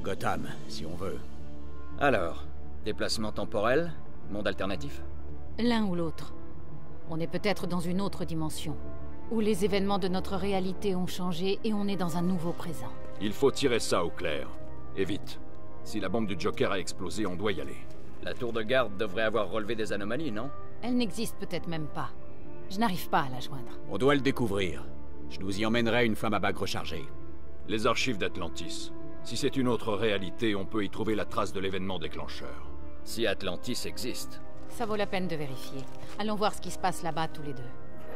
Gotham, si on veut. Alors, déplacement temporel, monde alternatif? L'un ou l'autre. On est peut-être dans une autre dimension, où les événements de notre réalité ont changé et on est dans un nouveau présent. Il faut tirer ça au clair. Et vite. Si la bombe du Joker a explosé, on doit y aller. La tour de garde devrait avoir relevé des anomalies, non? Elle n'existe peut-être même pas. Je n'arrive pas à la joindre. On doit le découvrir. Je nous y emmènerai une fois ma bague rechargée. Les archives d'Atlantis. Si c'est une autre réalité, on peut y trouver la trace de l'événement déclencheur. Si Atlantis existe. Ça vaut la peine de vérifier. Allons voir ce qui se passe là-bas tous les deux.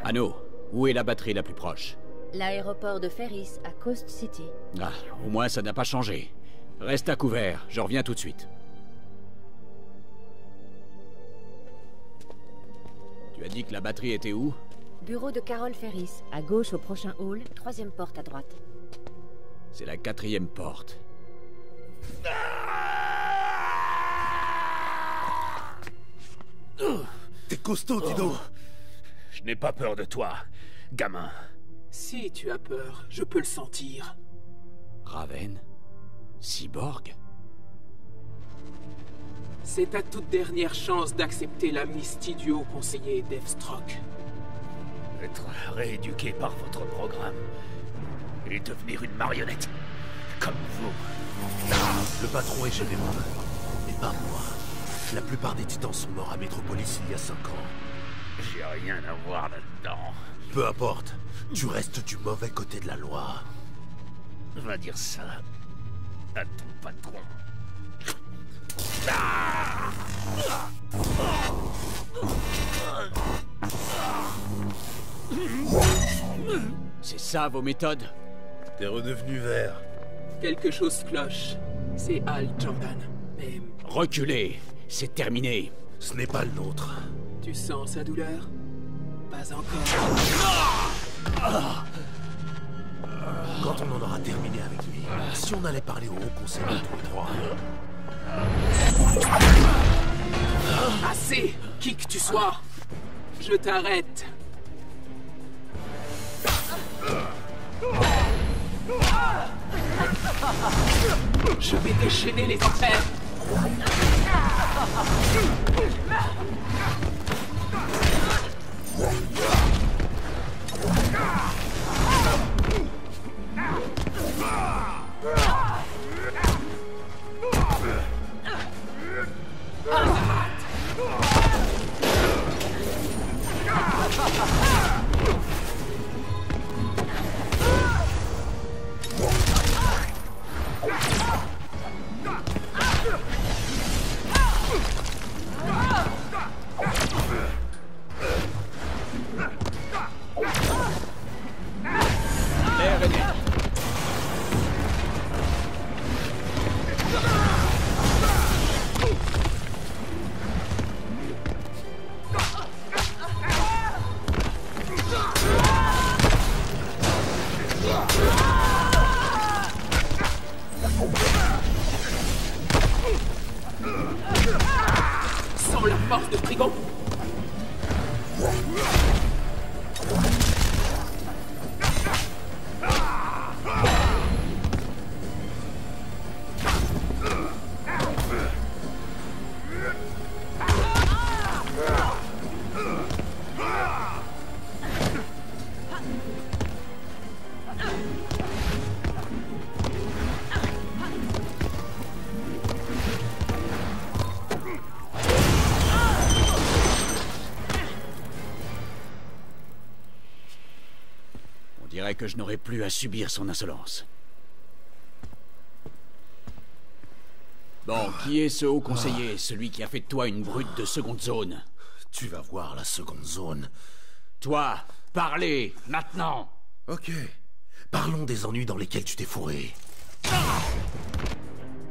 Anno, où est la batterie la plus proche? L'aéroport de Ferris, à Coast City. Ah, au moins ça n'a pas changé. Reste à couvert, je reviens tout de suite. Tu as dit que la batterie était où? Bureau de Carol Ferris, à gauche au prochain hall, 3e porte à droite. C'est la 4e porte. T'es costaud, dis donc. Je n'ai pas peur de toi, gamin. Si tu as peur, je peux le sentir. Raven? Cyborg? C'est ta toute dernière chance d'accepter l'amnistie du haut conseiller Deathstroke. Être rééduqué par votre programme et devenir une marionnette, comme vous. Le patron est généreux, mais pas moi. La plupart des titans sont morts à Metropolis il y a 5 ans. J'ai rien à voir là-dedans. Peu importe, tu restes du mauvais côté de la loi. Va dire ça à ton patron. C'est ça vos méthodes? T'es redevenu vert. Quelque chose cloche. C'est Hal Jordan. Mais Reculez, c'est terminé. Ce n'est pas le nôtre. tu sens sa douleur? Pas encore. Quand on en aura terminé avec lui, si on allait parler au haut conseiller tous les trois. Assez! Qui que tu sois! Je t'arrête! Je vais déchaîner les enfers! L'air est net. Sans la force de Trigon! On dirait que je n'aurai plus à subir son insolence. Bon, qui est ce haut conseiller, celui qui a fait de toi une brute de seconde zone? Tu vas voir la seconde zone. Toi, parlez, maintenant! Ok. Parlons des ennuis dans lesquels tu t'es fourré.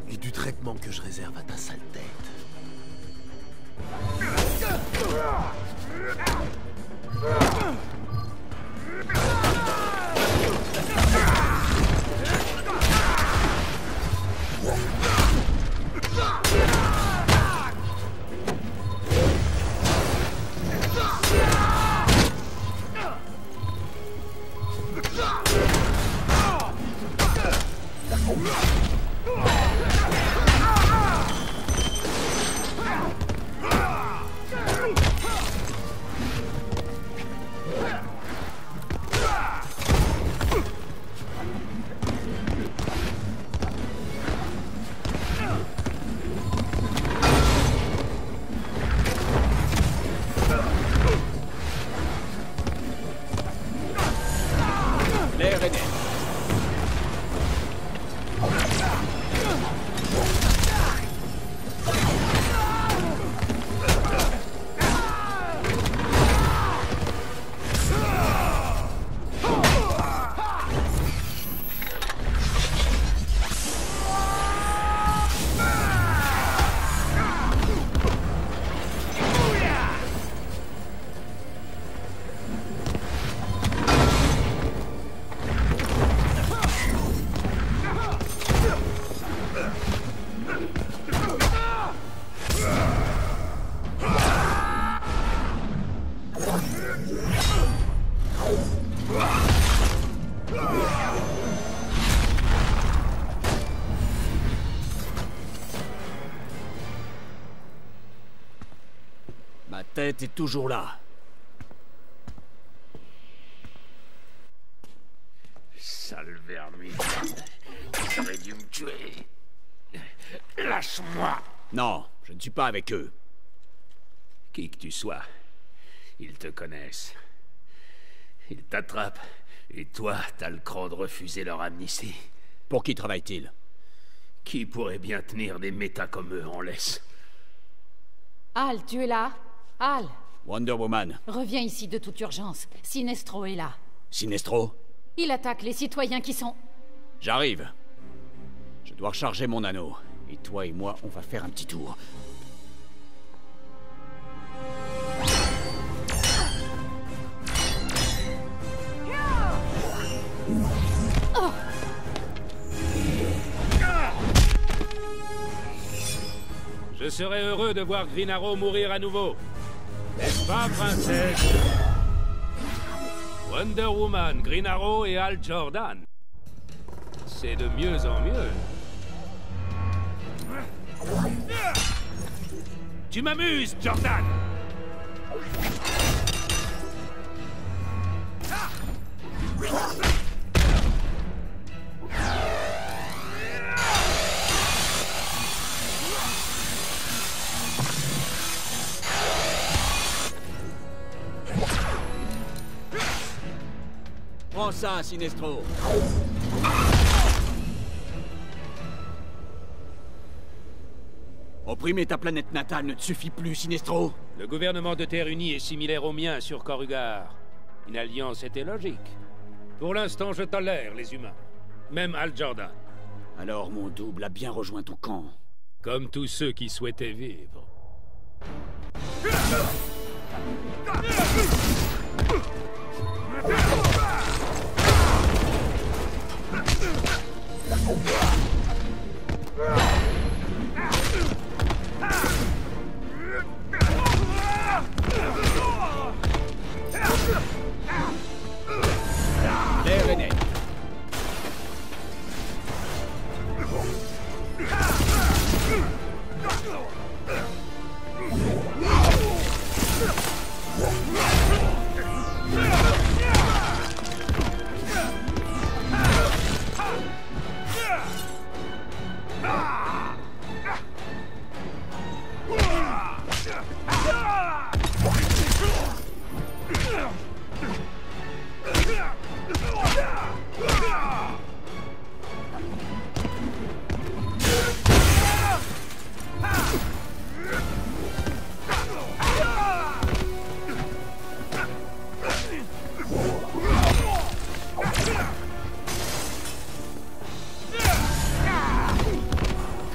Et du traitement que je réserve à ta sale tête. L'air est net. Ma tête est toujours là. Sale vermine. Ils auraient dû me tuer. Lâche-moi. Non, je ne suis pas avec eux. Qui que tu sois, ils te connaissent. Ils t'attrapent. Et toi, t'as le cran de refuser leur amnistie. Pour qui travaille-t-il? Qui pourrait bien tenir des métas comme eux en laisse? Hal, tu es là? Hal, Wonder Woman. reviens ici de toute urgence. Sinestro est là. Sinestro? Il attaque les citoyens qui sont... J'arrive. Je dois recharger mon anneau. Et toi et moi, on va faire un petit tour. Je serais heureux de voir Green Arrow mourir à nouveau. N'est-ce pas, princesse? Wonder Woman, Green Arrow et Hal Jordan. C'est de mieux en mieux. Tu m'amuses, Jordan! Prends ça, Sinestro. Opprimer ta planète natale ne te suffit plus, Sinestro. Le gouvernement de Terre Unie est similaire au mien sur Corrugar. Une alliance était logique. Pour l'instant, je tolère les humains. Même Hal Jordan. Alors mon double a bien rejoint ton camp. Comme tous ceux qui souhaitaient vivre. L'air est net.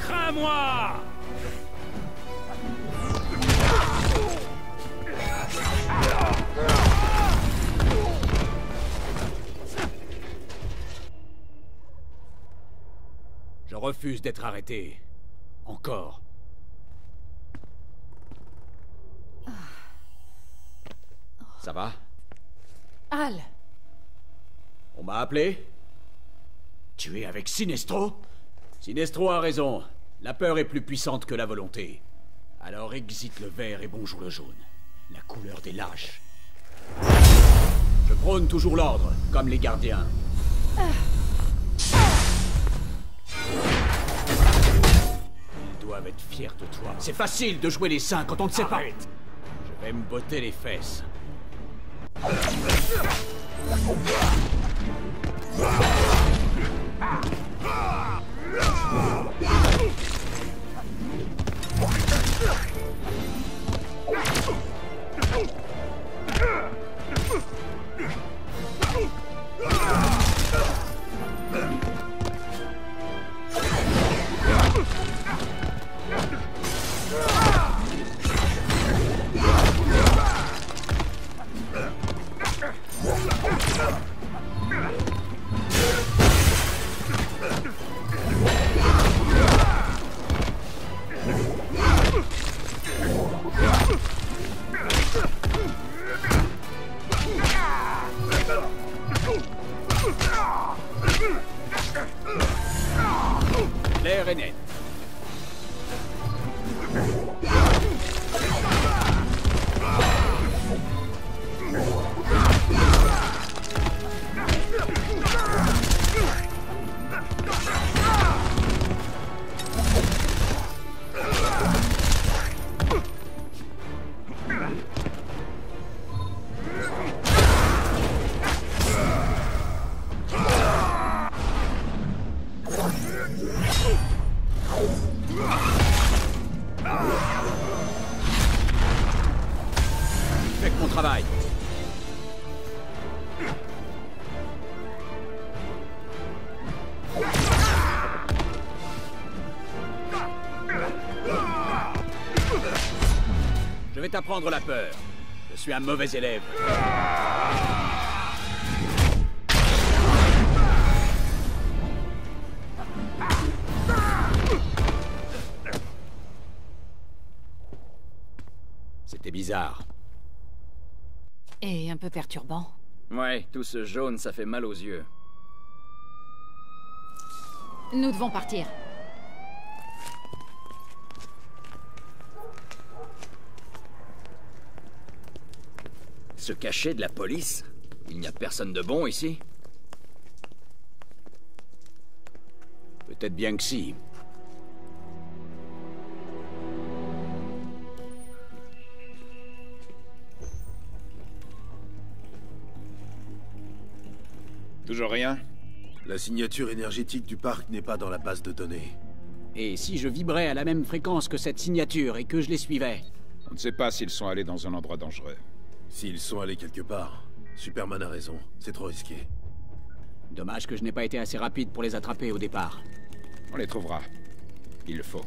Crains-moi! Je refuse d'être arrêté. Encore. Ça va? Hal, On m'a appelé? Tu es avec Sinestro? Sinestro a raison. La peur est plus puissante que la volonté. Alors exite le vert et bonjour le jaune. La couleur des lâches. Je prône toujours l'ordre, comme les gardiens. Ils doivent être fiers de toi. C'est facile de jouer les saints quand on ne sait pas. Je vais me botter les fesses. très net. Faites mon travail. Je vais t'apprendre la peur. Je suis un mauvais élève. C'était bizarre. Et un peu perturbant. Ouais, tout ce jaune, ça fait mal aux yeux. Nous devons partir. Se cacher de la police? Il n'y a personne de bon ici? Peut-être bien que si. Toujours rien? La signature énergétique du parc n'est pas dans la base de données. Et si je vibrais à la même fréquence que cette signature et que je les suivais? On ne sait pas s'ils sont allés dans un endroit dangereux. S'ils sont allés quelque part, Superman a raison, c'est trop risqué. Dommage que je n'ai pas été assez rapide pour les attraper au départ. On les trouvera. Il le faut.